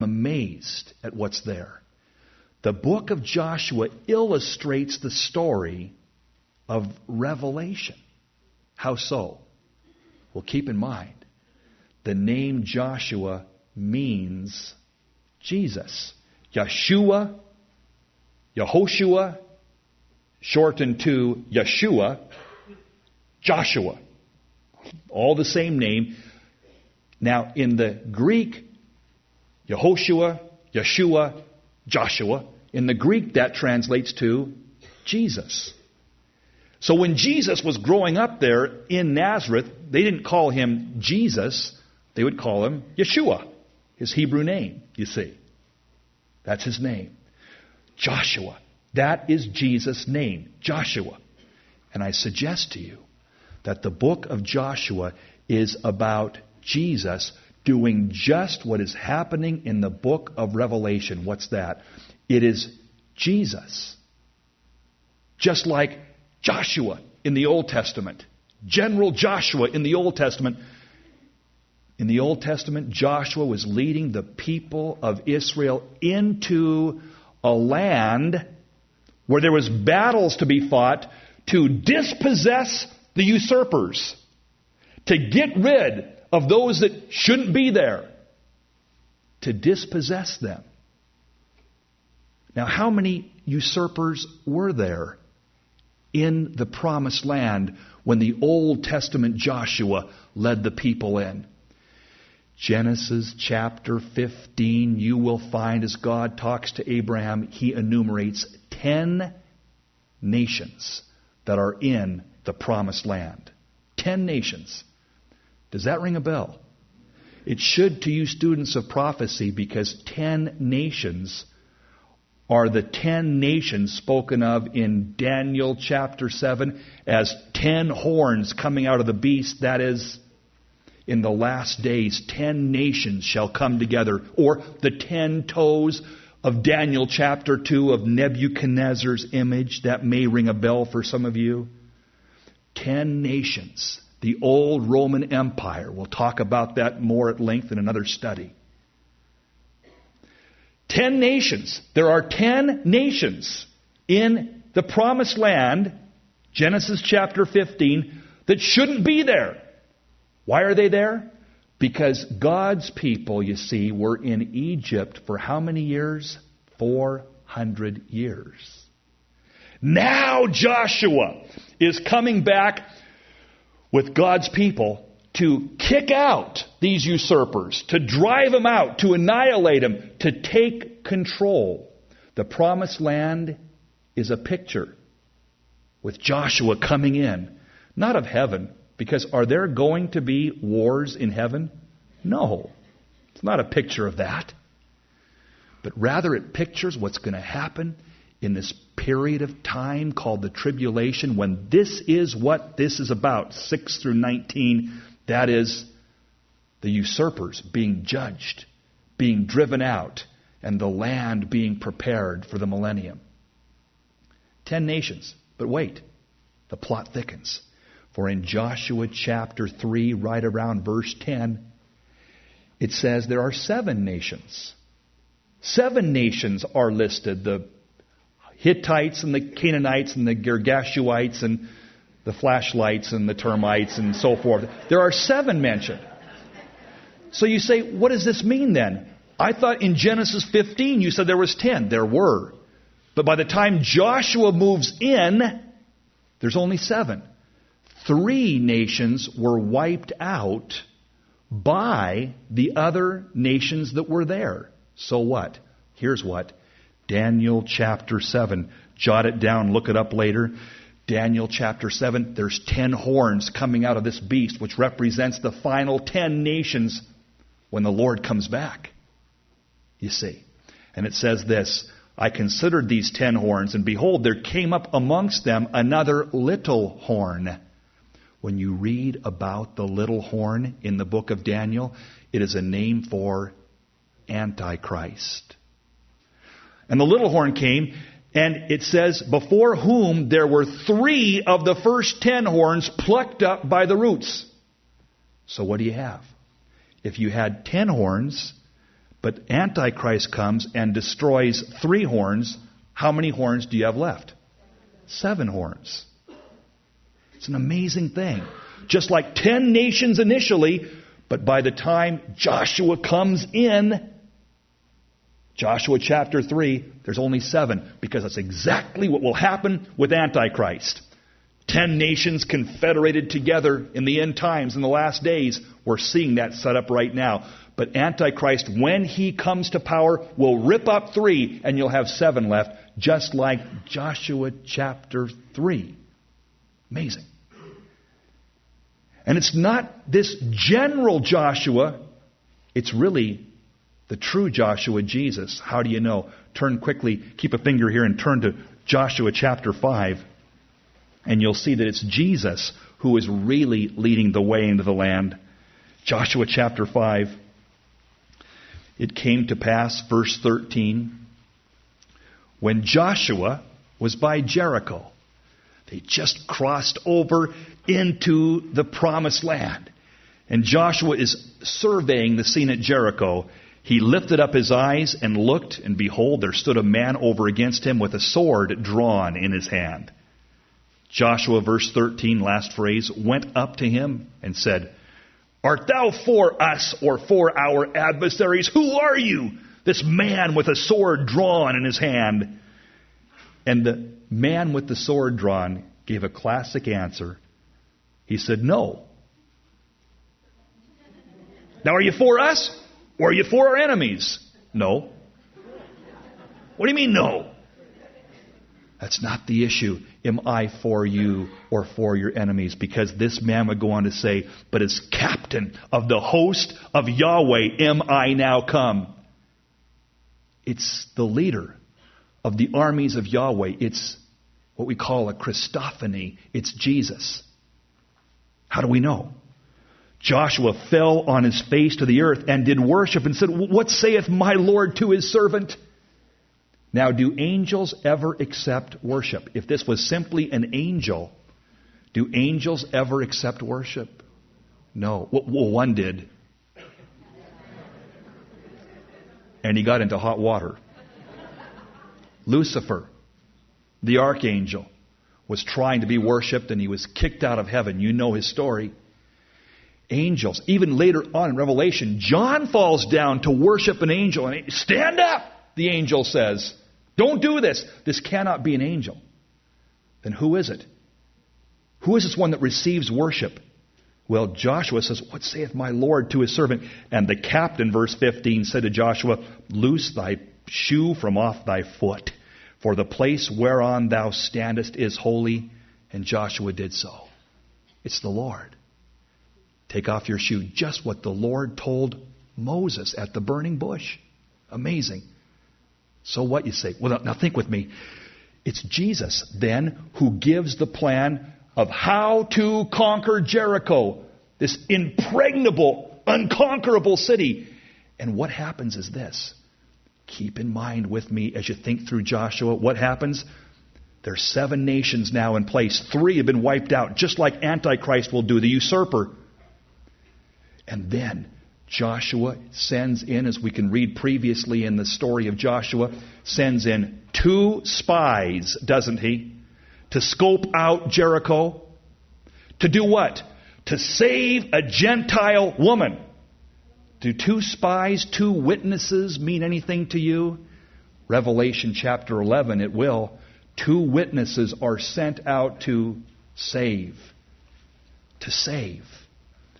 amazed at what's there. The book of Joshua illustrates the story of Revelation. How so? Well, keep in mind, the name Joshua means Jesus. Yeshua, Yehoshua, shortened to Yeshua, Joshua. All the same name. Now, in the Greek, Yehoshua, Yeshua, Joshua. In the Greek, that translates to Jesus. So when Jesus was growing up there in Nazareth, they didn't call him Jesus. They would call him Yeshua, his Hebrew name, you see. That's his name. Joshua. That is Jesus' name, Joshua. And I suggest to you that the book of Joshua is about Jesus doing just what is happening in the book of Revelation. What's that? It is Jesus. Just like Joshua in the Old Testament. General Joshua in the Old Testament. In the Old Testament, Joshua was leading the people of Israel into a land where there was battles to be fought to dispossess the usurpers, to get rid of those that shouldn't be there, to dispossess them. Now, how many usurpers were there in the promised land when the Old Testament Joshua led the people in? Genesis chapter 15, you will find as God talks to Abraham, he enumerates 10 nations that are in the promised land. 10 nations. Does that ring a bell? It should to you students of prophecy, because 10 nations are the 10 nations spoken of in Daniel chapter 7 as 10 horns coming out of the beast. That is, in the last days, 10 nations shall come together. Or the 10 toes of Daniel chapter 2 of Nebuchadnezzar's image. That may ring a bell for some of you. 10 nations. The old Roman Empire. We'll talk about that more at length in another study. 10 nations. There are 10 nations in the promised land, Genesis chapter 15, that shouldn't be there. Why are they there? Because God's people, you see, were in Egypt for how many years? 400 years. Now Joshua is coming back with God's people to kick out these usurpers, to drive them out, to annihilate them, to take control. The promised land is a picture with Joshua coming in, not of heaven, because are there going to be wars in heaven? No. It's not a picture of that. But rather it pictures what's going to happen in this period of time called the tribulation, when this is what this is about, 6 through 19. That is the usurpers being judged, being driven out, and the land being prepared for the millennium. 10 nations. But wait, the plot thickens. For in Joshua chapter 3, right around verse 10, it says there are 7 nations. 7 nations are listed. The Hittites and the Canaanites and the Girgashuites and the flashlights and the termites and so forth. There are 7 mentioned. So you say, what does this mean then? I thought in Genesis 15 you said there was 10. There were. But by the time Joshua moves in, there's only 7. 3 nations were wiped out by the other nations that were there. So what? Here's what. Daniel chapter 7. Jot it down, look it up later. Daniel chapter 7, there's 10 horns coming out of this beast, which represents the final 10 nations when the Lord comes back. You see. And it says this, I considered these 10 horns, and behold, there came up amongst them another little horn. When you read about the little horn in the book of Daniel, it is a name for Antichrist. And the little horn came, and it says, before whom there were 3 of the first 10 horns plucked up by the roots. So what do you have? If you had 10 horns, But Antichrist comes and destroys 3 horns. How many horns do you have left? 7 horns. It's an amazing thing. Just like 10 nations initially, but by the time Joshua comes in, Joshua chapter 3, there's only 7, because that's exactly what will happen with Antichrist. 10 nations confederated together in the end times, in the last days. We're seeing that set up right now. But Antichrist, when he comes to power, will rip up 3, and you'll have 7 left, just like Joshua chapter 3. Amazing. And it's not this general Joshua. It's really the true Joshua, Jesus. How do you know? Turn quickly, keep a finger here, and turn to Joshua chapter 5. And you'll see that it's Jesus who is really leading the way into the land. Joshua chapter 5. It came to pass, verse 13, when Joshua was by Jericho. They just crossed over into the promised land. And Joshua is surveying the scene at Jericho. He lifted up his eyes and looked, and behold, there stood a man over against him with a sword drawn in his hand. Joshua, verse 13, last phrase, went up to him and said, Art thou for us or for our adversaries? Who are you, this man with a sword drawn in his hand? And the man with the sword drawn gave a classic answer. He said, No. Now, are you for us or are you for our enemies? No. What do you mean, no? That's not the issue. Am I for you or for your enemies? Because this man would go on to say, but as captain of the host of Yahweh am I now come. It's the leader of the armies of Yahweh. It's what we call a Christophany. It's Jesus. How do we know? Joshua fell on his face to the earth and did worship and said, What saith my Lord to his servant? Now, do angels ever accept worship? If this was simply an angel, do angels ever accept worship? No. Well, one did. And he got into hot water. Lucifer, the archangel, was trying to be worshipped and he was kicked out of heaven. You know his story. Angels, even later on in Revelation, John falls down to worship an angel. And stand up, the angel says. Don't do this. This cannot be an angel. Then who is it? Who is this one that receives worship? Well, Joshua says, What saith my Lord to his servant? And the captain, verse 15, said to Joshua, Loose thy shoe from off thy foot, for the place whereon thou standest is holy. And Joshua did so. It's the Lord. Take off your shoe. Just what the Lord told Moses at the burning bush. Amazing. So what, you say? Well, now think with me. It's Jesus, then, who gives the plan of how to conquer Jericho, this impregnable, unconquerable city. And what happens is this. Keep in mind with me as you think through Joshua. What happens? There's 7 nations now in place. 3 have been wiped out, just like Antichrist will do, the usurper. And then Joshua sends in, as we can read previously in the story of Joshua, sends in 2 spies, doesn't he? To scope out Jericho. To do what? To save a Gentile woman. Do 2 spies, 2 witnesses mean anything to you? Revelation chapter 11, it will. 2 witnesses are sent out to save. To save.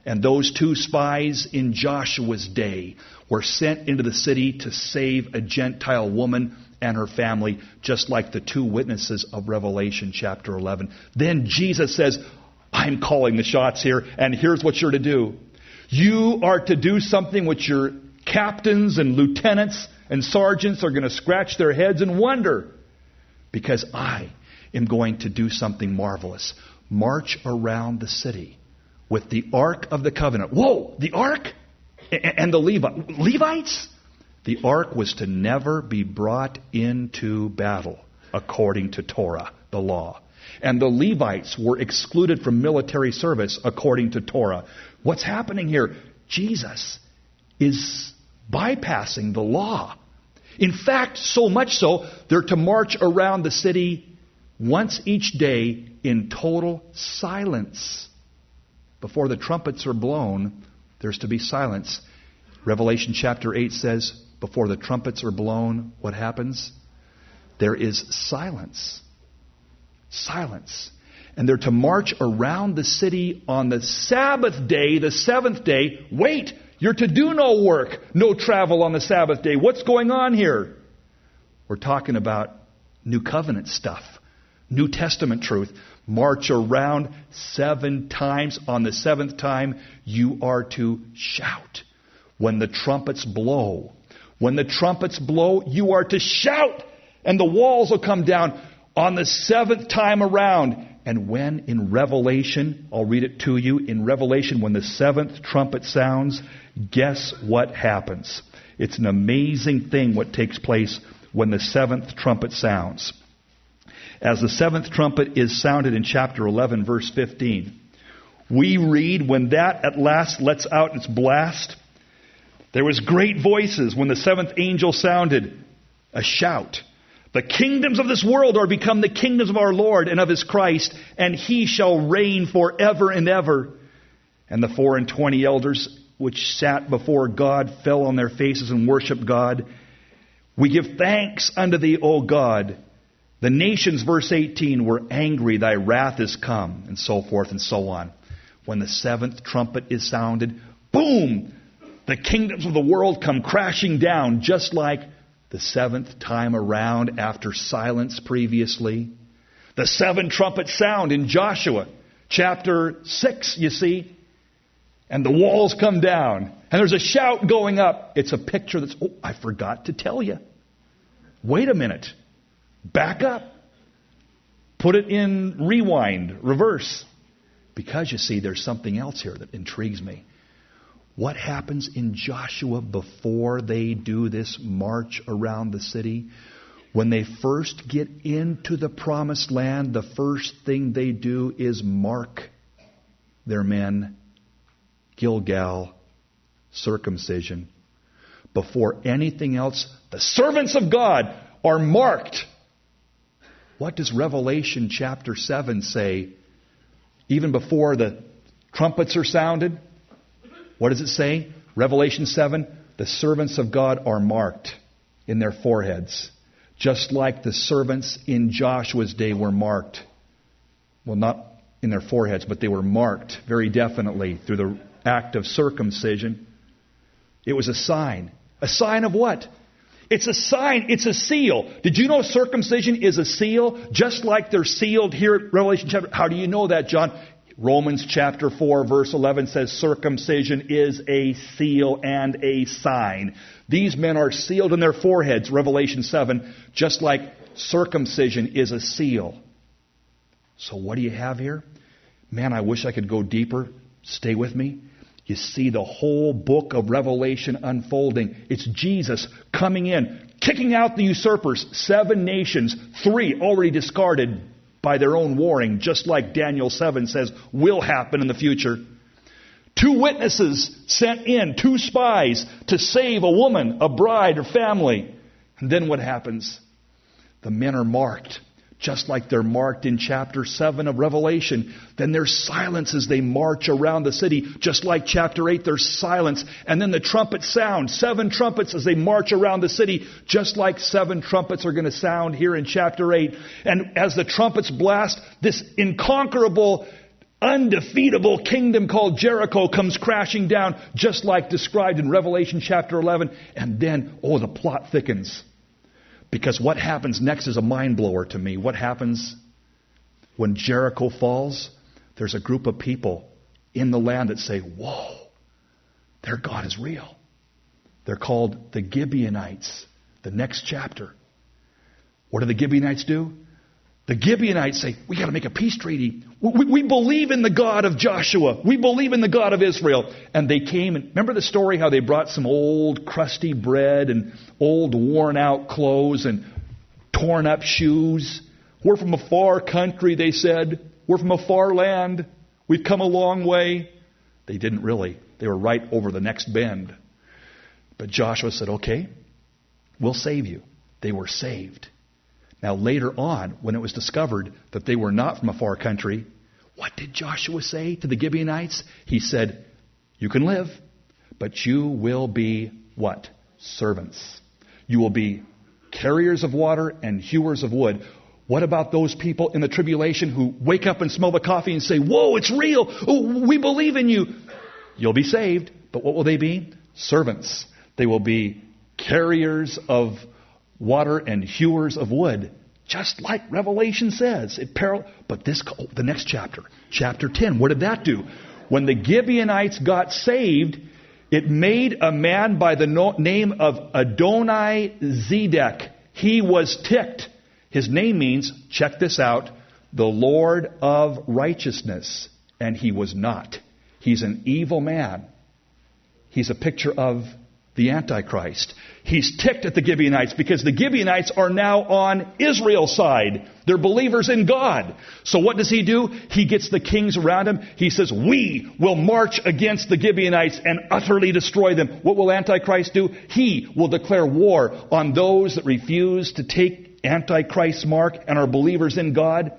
And those 2 spies in Joshua's day were sent into the city to save a Gentile woman and her family, just like the 2 witnesses of Revelation chapter 11. Then Jesus says, I'm calling the shots here, and here's what you're to do. You are to do something which your captains and lieutenants and sergeants are going to scratch their heads and wonder, because I am going to do something marvelous. March around the city with the Ark of the Covenant. Whoa, the Ark? And the Levites? The Ark was to never be brought into battle according to Torah, the law. And the Levites were excluded from military service according to Torah. What's happening here? Jesus is bypassing the law. In fact, so much so, they're to march around the city once each day in total silence. Before the trumpets are blown, there's to be silence. Revelation chapter 8 says, before the trumpets are blown, what happens? There is silence. Silence. And they're to march around the city on the Sabbath day, the seventh day. Wait, you're to do no work, no travel on the Sabbath day. What's going on here? We're talking about New Covenant stuff, New Testament truth. March around 7 times. On the 7th time, you are to shout. When the trumpets blow. When the trumpets blow, you are to shout. And the walls will come down on the 7th time around. And when in Revelation, I'll read it to you, in Revelation, when the 7th trumpet sounds, guess what happens? It's an amazing thing what takes place when the 7th trumpet sounds. As the 7th trumpet is sounded in chapter 11, verse 15, we read, when that at last lets out its blast, there was great voices when the 7th angel sounded a shout. The kingdoms of this world are become the kingdoms of our Lord and of His Christ, and He shall reign forever and ever. And the 24 elders which sat before God fell on their faces and worshiped God. We give thanks unto Thee, O God. The nations, verse 18, were angry, Thy wrath is come, and so forth and so on. When the 7th trumpet is sounded, boom! The kingdoms of the world come crashing down, just like the 7th time around after silence previously. The 7 trumpets sound in Joshua chapter 6, you see. And the walls come down. And there's a shout going up. It's a picture that's, oh, I forgot to tell you. Wait a minute. Back up. Put it in rewind, reverse. Because you see, there's something else here that intrigues me. What happens in Joshua before they do this march around the city? When they first get into the promised land, the first thing they do is mark their men. Gilgal, circumcision. Before anything else, the servants of God are marked. What does Revelation chapter 7 say? Even before the trumpets are sounded, what does it say? Revelation 7, the servants of God are marked in their foreheads, just like the servants in Joshua's day were marked. Well, not in their foreheads, but they were marked very definitely through the act of circumcision. It was a sign. A sign of what? It's a sign. It's a seal. Did you know circumcision is a seal? Just like they're sealed here at Revelation chapter. How do you know that, John? Romans chapter 4 verse 11 says circumcision is a seal and a sign. These men are sealed in their foreheads, Revelation 7, just like circumcision is a seal. So what do you have here? Man, I wish I could go deeper. Stay with me. You see the whole book of Revelation unfolding. It's Jesus coming in, kicking out the usurpers. 7 nations, 3 already discarded by their own warring, just like Daniel 7 says will happen in the future. 2 witnesses sent in, 2 spies to save a woman, a bride, or family. And then what happens? The men are marked, just like they're marked in chapter 7 of Revelation. Then there's silence as they march around the city, just like chapter 8, there's silence. And then the trumpets sound, 7 trumpets as they march around the city, just like 7 trumpets are going to sound here in chapter 8. And as the trumpets blast, this inconquerable, undefeatable kingdom called Jericho comes crashing down, just like described in Revelation chapter 11. And then, the plot thickens. Because what happens next is a mind blower to me. What happens when Jericho falls? There's a group of people in the land that say, whoa, their God is real. They're called the Gibeonites. The next chapter. What do the Gibeonites do? The Gibeonites say, we got to make a peace treaty. We believe in the God of Joshua. We believe in the God of Israel. And they came, and remember the story how they brought some old crusty bread and old worn out clothes and torn up shoes. We're from a far country, they said. We're from a far land. We've come a long way. They didn't really. They were right over the next bend. But Joshua said, okay, we'll save you. They were saved. Now later on, when it was discovered that they were not from a far country, what did Joshua say to the Gibeonites? He said, you can live, but you will be what? Servants. You will be carriers of water and hewers of wood. What about those people in the tribulation who wake up and smell the coffee and say, whoa, it's real. Oh, we believe in you. You'll be saved. But what will they be? Servants. They will be carriers of water and hewers of wood. Just like Revelation says. But the next chapter, chapter 10, what did that do? When the Gibeonites got saved, it made a man by the name of Adoni-Zedek. He was ticked. His name means, check this out, the Lord of righteousness. And he was not. He's an evil man. He's a picture of the Antichrist. He's ticked at the Gibeonites because the Gibeonites are now on Israel's side. They're believers in God. So what does he do? He gets the kings around him. He says, we will march against the Gibeonites and utterly destroy them. What will Antichrist do? He will declare war on those that refuse to take Antichrist's mark and are believers in God.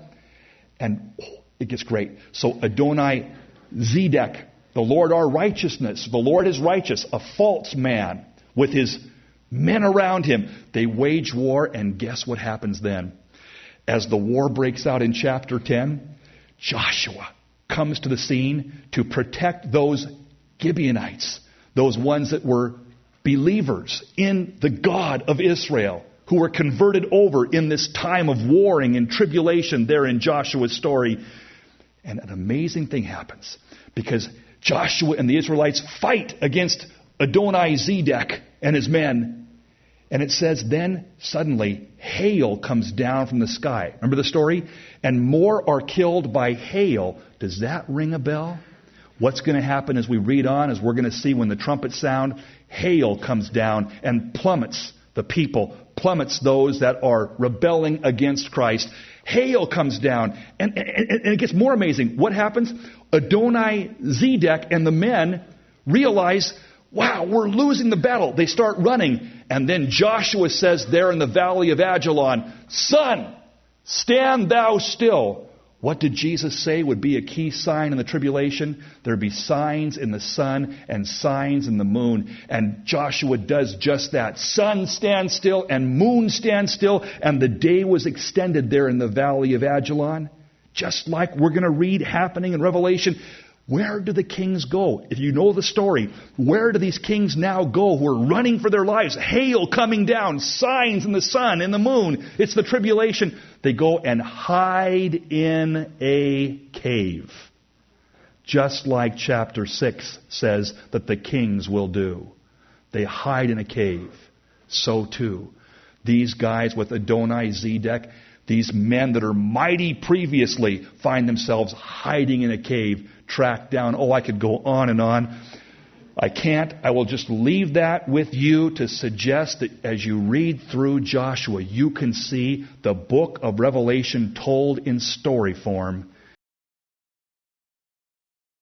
And it gets great. So Adoni-Zedek, the Lord our righteousness. The Lord is righteous. A false man with his men around him. They wage war, and guess what happens then? As the war breaks out in chapter 10, Joshua comes to the scene to protect those Gibeonites, those ones that were believers in the God of Israel, who were converted over in this time of warring and tribulation there in Joshua's story. And an amazing thing happens, because Joshua and the Israelites fight against Adoni-Zedek and his men. And it says, then suddenly hail comes down from the sky. Remember the story? And more are killed by hail. Does that ring a bell? What's going to happen as we read on, as we're going to see when the trumpets sound, hail comes down and plummets the people, plummets those that are rebelling against Christ. Hail comes down, and it gets more amazing. What happens? Adoni-Zedek and the men realize, wow, we're losing the battle. They start running, and then Joshua says there in the valley of Ajalon, Son, stand thou still. What did Jesus say would be a key sign in the tribulation? There'd be signs in the sun and signs in the moon. And Joshua does just that. Sun stands still and moon stands still. And the day was extended there in the valley of Ajalon. Just like we're going to read happening in Revelation. Where do the kings go? If you know the story, where do these kings now go who are running for their lives? Hail coming down, signs in the sun, in the moon. It's the tribulation. They go and hide in a cave. Just like chapter 6 says that the kings will do. They hide in a cave. So too, these guys with Adoni-Zedek, these men that are mighty previously, find themselves hiding in a cave, tracked down. Oh, I could go on and on. I can't. I will just leave that with you to suggest that as you read through Joshua, you can see the book of Revelation told in story form